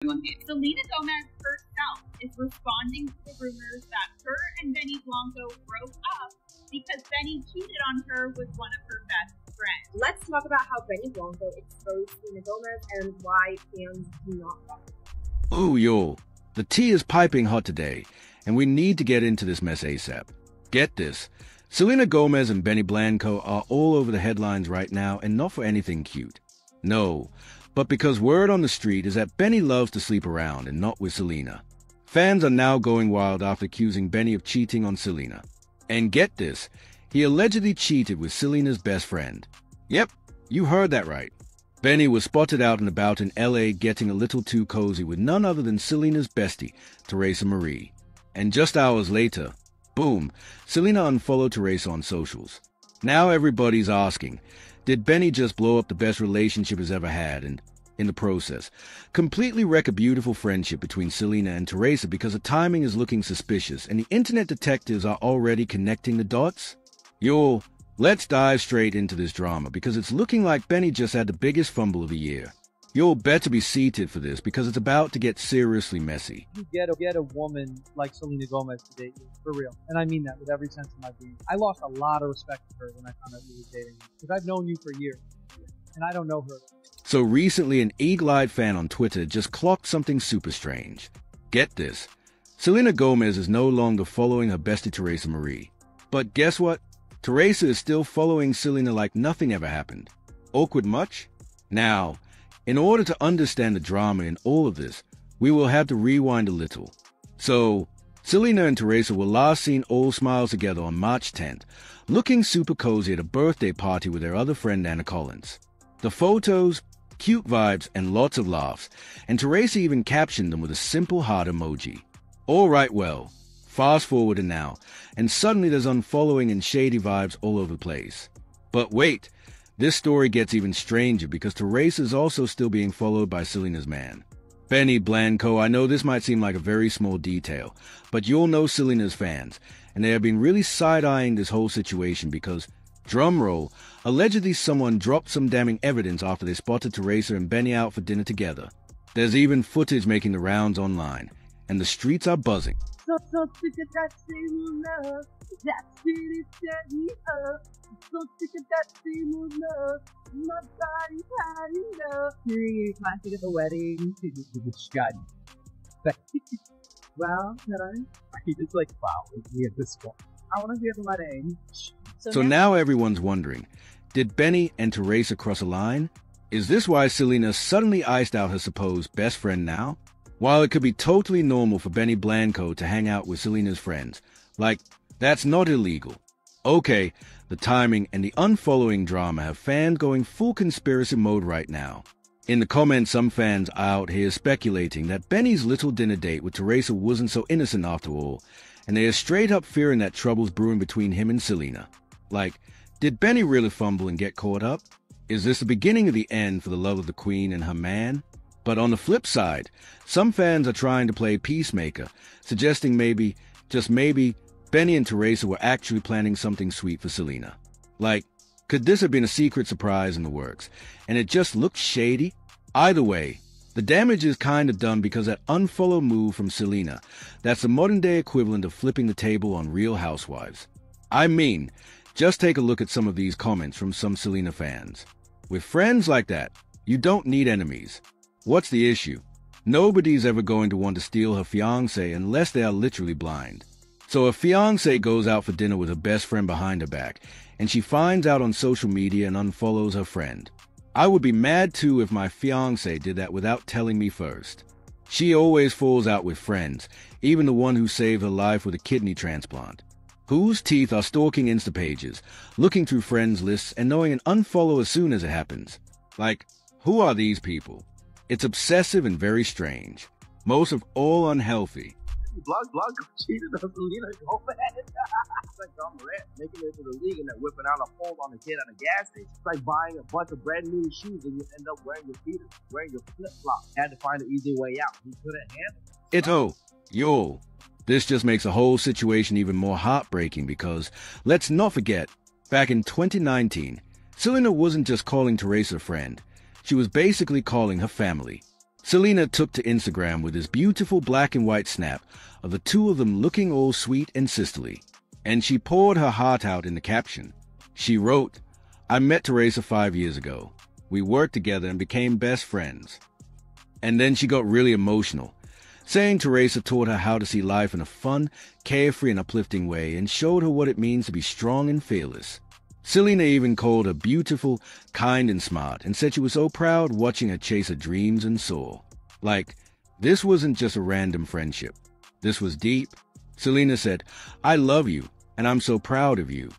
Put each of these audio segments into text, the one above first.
Selena Gomez herself is responding to the rumors that her and Benny Blanco broke up because Benny cheated on her with one of her best friends. Let's talk about how Benny Blanco exposed Selena Gomez and why fans do not love her. Ooh, yo, the tea is piping hot today, and we need to get into this mess ASAP. Get this. Selena Gomez and Benny Blanco are all over the headlines right now, and not for anything cute. No, but because word on the street is that Benny loves to sleep around and not with Selena. Fans are now going wild after accusing Benny of cheating on Selena. And get this, he allegedly cheated with Selena's best friend. Yep, you heard that right. Benny was spotted out and about in LA getting a little too cozy with none other than Selena's bestie, Teresa Marie. And just hours later, boom, Selena unfollowed Teresa on socials. Now everybody's asking, did Benny just blow up the best relationship he's ever had and, in the process, completely wreck a beautiful friendship between Selena and Teresa because the timing is looking suspicious and the internet detectives are already connecting the dots? Yo, let's dive straight into this drama because it's looking like Benny just had the biggest fumble of the year. You'll better be seated for this because it's about to get seriously messy. You get a woman like Selena Gomez to date you, for real. And I mean that with every sense of my being. I lost a lot of respect for her when I found out you were dating her. Because I've known you for years. And I don't know her. So recently an eagle-eyed fan on Twitter just clocked something super strange. Get this. Selena Gomez is no longer following her bestie Teresa Marie. But guess what? Teresa is still following Selena like nothing ever happened. Awkward much? Now, in order to understand the drama in all of this, we will have to rewind a little. So, Selena and Teresa were last seen all smiles together on March 10th, looking super cozy at a birthday party with their other friend Anna Collins. The photos, cute vibes, and lots of laughs, and Teresa even captioned them with a simple heart emoji. All right, well, fast forward to now, and suddenly there's unfollowing and shady vibes all over the place. But wait, this story gets even stranger because Teresa is also still being followed by Selena's man. Benny Blanco, I know this might seem like a very small detail, but you'll know Selena's fans, and they have been really side-eyeing this whole situation because, drumroll, allegedly someone dropped some damning evidence after they spotted Teresa and Benny out for dinner together. There's even footage making the rounds online, and the streets are buzzing. So sick of that same love, that city set me up. So sick of that same love, my body's had enough. Hearing a classic at the wedding, which got well, I just like, wow, we at this point. I want to be at the wedding. So now everyone's wondering, did Benny and Teresa cross a line? Is this why Selena suddenly iced out her supposed best friend now? While it could be totally normal for Benny Blanco to hang out with Selena's friends, like, that's not illegal. Okay, the timing and the unfollowing drama have fans going full conspiracy mode right now. In the comments, some fans are out here speculating that Benny's little dinner date with Teresa wasn't so innocent after all, and they are straight up fearing that trouble's brewing between him and Selena. Like, did Benny really fumble and get caught up? Is this the beginning of the end for the love of the queen and her man? But on the flip side, some fans are trying to play peacemaker, suggesting maybe, just maybe, Benny and Teresa were actually planning something sweet for Selena. Like, could this have been a secret surprise in the works, and it just looked shady? Either way, the damage is kind of done because that unfollow move from Selena, that's the modern-day equivalent of flipping the table on Real Housewives. I mean, just take a look at some of these comments from some Selena fans. With friends like that, you don't need enemies. What's the issue? Nobody's ever going to want to steal her fiancé unless they are literally blind. So a fiancé goes out for dinner with her best friend behind her back, and she finds out on social media and unfollows her friend. I would be mad too if my fiancé did that without telling me first. She always falls out with friends, even the one who saved her life with a kidney transplant. Whose teeth are stalking Insta pages, looking through friends lists, and knowing an unfollow as soon as it happens. Like, who are these people? It's obsessive and very strange. Most of all unhealthy. Blanco cheated on Selena Gomez. It's like John Morant making it to the league and then whipping out a phone on a kid at a gas station. It's like buying a bunch of brand new shoes and you end up wearing your feet, wearing your flip-flops. Had to find an easy way out. He couldn't handle it. This just makes the whole situation even more heartbreaking because, let's not forget, back in 2019, Selena wasn't just calling Teresa a friend. She was basically calling her family. Selena took to Instagram with this beautiful black and white snap of the two of them looking all sweet and sisterly. And she poured her heart out in the caption. She wrote, "I met Teresa 5 years ago. We worked together and became best friends." And then she got really emotional, saying Teresa taught her how to see life in a fun, carefree and uplifting way and showed her what it means to be strong and fearless. Selena even called her beautiful, kind and smart and said she was so proud watching her chase her dreams and soar. Like, this wasn't just a random friendship. This was deep. Selena said, "I love you and I'm so proud of you.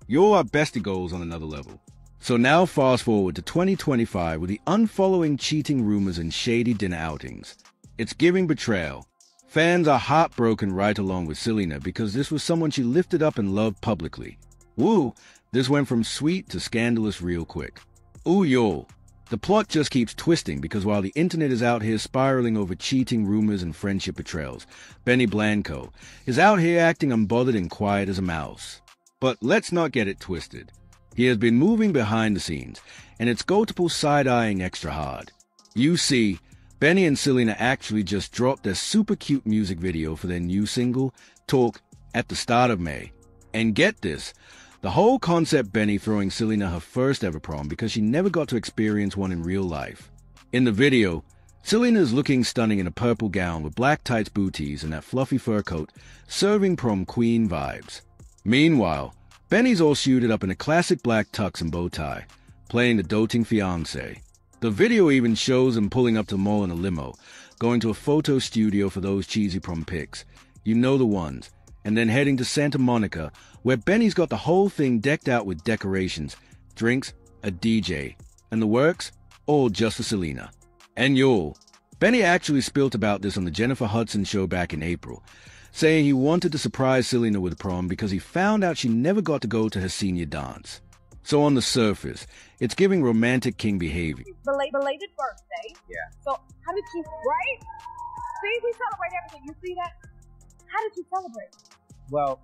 You're our bestie goals on another level." So now fast forward to 2025 with the unfollowing cheating rumors and shady dinner outings. It's giving betrayal. Fans are heartbroken right along with Selena because this was someone she lifted up and loved publicly. Woo, this went from sweet to scandalous real quick. Ooh, y'all. The plot just keeps twisting because while the internet is out here spiraling over cheating rumors and friendship betrayals, Benny Blanco is out here acting unbothered and quiet as a mouse. But let's not get it twisted. He has been moving behind the scenes, and it's go to pull side-eyeing extra hard. You see, Benny and Selena actually just dropped their super cute music video for their new single, Talk, at the start of May. And get this, the whole concept Benny throwing Selena her first ever prom because she never got to experience one in real life. In the video, Selena is looking stunning in a purple gown with black tights booties and that fluffy fur coat, serving prom queen vibes. Meanwhile, Benny's all suited up in a classic black tux and bow tie, playing the doting fiancé. The video even shows him pulling up to the mall in a limo, going to a photo studio for those cheesy prom pics. You know the ones. And then heading to Santa Monica, where Benny's got the whole thing decked out with decorations, drinks, a DJ, and the works, all just for Selena. And y'all, Benny actually spilt about this on the Jennifer Hudson show back in April, saying he wanted to surprise Selena with prom because he found out she never got to go to her senior dance. So on the surface, it's giving romantic king behavior. Belated birthday. Yeah. So how did you, right? See, we celebrate everything. You see that? How did you celebrate? Well,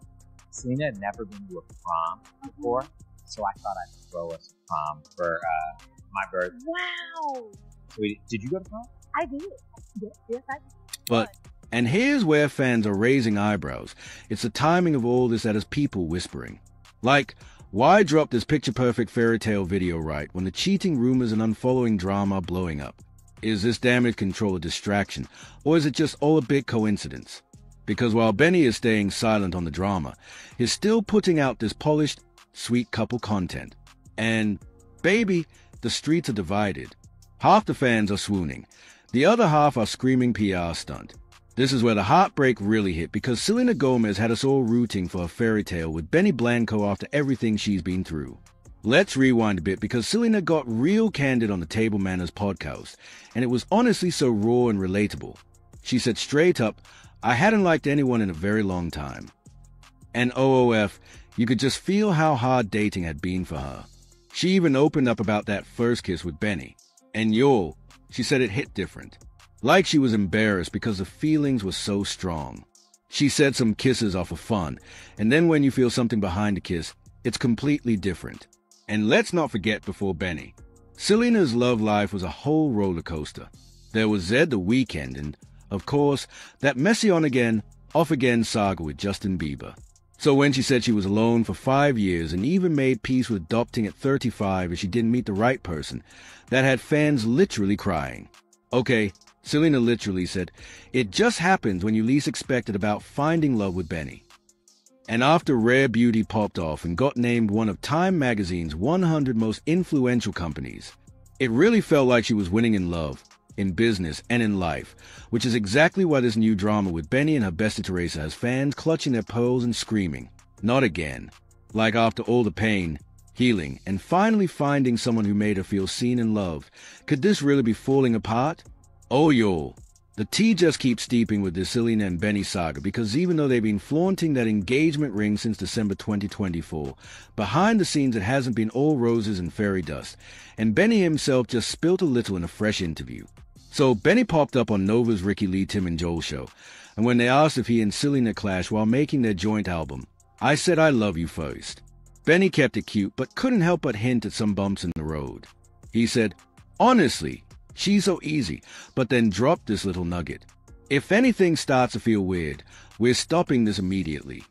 Selena had never been to a prom before, so I thought I'd throw us a prom for my birthday. Wow. So did you go to prom? I did. Yes, I did. But, and here's where fans are raising eyebrows. It's the timing of all this that has people whispering. Like, why drop this picture-perfect fairy tale video right when the cheating rumors and unfollowing drama are blowing up? Is this damage control a distraction, or is it just all a big coincidence? Because while Benny is staying silent on the drama, he's still putting out this polished, sweet couple content. And, baby, the streets are divided. Half the fans are swooning. The other half are screaming PR stunt. This is where the heartbreak really hit because Selena Gomez had us all rooting for a fairy tale with Benny Blanco after everything she's been through. Let's rewind a bit because Selena got real candid on the Table Manners podcast, and it was honestly so raw and relatable. She said straight up, "I hadn't liked anyone in a very long time." And OOF, you could just feel how hard dating had been for her. She even opened up about that first kiss with Benny. And y'all, she said it hit different. Like she was embarrassed because the feelings were so strong. She said some kisses are for fun, and then when you feel something behind a kiss, it's completely different. And let's not forget before Benny, Selena's love life was a whole roller coaster. There was Zed the Weeknd and, of course, that messy on-again, off-again saga with Justin Bieber. So when she said she was alone for 5 years and even made peace with adopting at 35 as she didn't meet the right person, that had fans literally crying. Okay, Selena literally said, "It just happens when you least expect it about finding love with Benny." And after Rare Beauty popped off and got named one of Time magazine's 100 most influential companies, it really felt like she was winning in love, in business, and in life, which is exactly why this new drama with Benny and her bestie Teresa has fans clutching their pearls and screaming, "Not again." Like after all the pain, healing, and finally finding someone who made her feel seen and loved, could this really be falling apart? Oh y'all, the tea just keeps steeping with this Selena and Benny saga because even though they've been flaunting that engagement ring since December 2024, behind the scenes it hasn't been all roses and fairy dust, and Benny himself just spilt a little in a fresh interview. So Benny popped up on Nova's Ricky Lee, Tim and Joel show, and when they asked if he and Selena clashed while making their joint album, "I said I love you first." Benny kept it cute but couldn't help but hint at some bumps in the road. He said, "Honestly, She's so easy, but then dropped this little nugget. If anything starts to feel weird, we're stopping this immediately.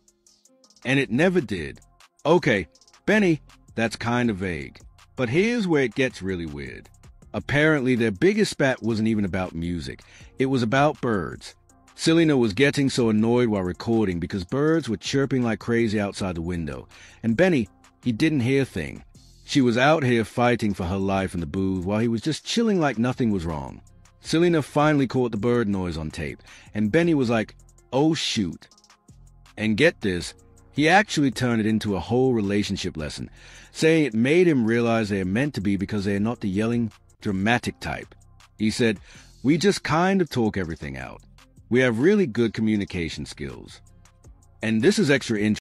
And it never did. Okay, Benny, that's kind of vague. But here's where it gets really weird. Apparently, their biggest spat wasn't even about music. It was about birds. Selena was getting so annoyed while recording because birds were chirping like crazy outside the window. And Benny, he didn't hear a thing. She was out here fighting for her life in the booth while he was just chilling like nothing was wrong. Selena finally caught the bird noise on tape, and Benny was like, oh shoot. And get this, he actually turned it into a whole relationship lesson, saying it made him realize they are meant to be because they are not the yelling, dramatic type. He said, we just kind of talk everything out. We have really good communication skills. And this is extra interesting.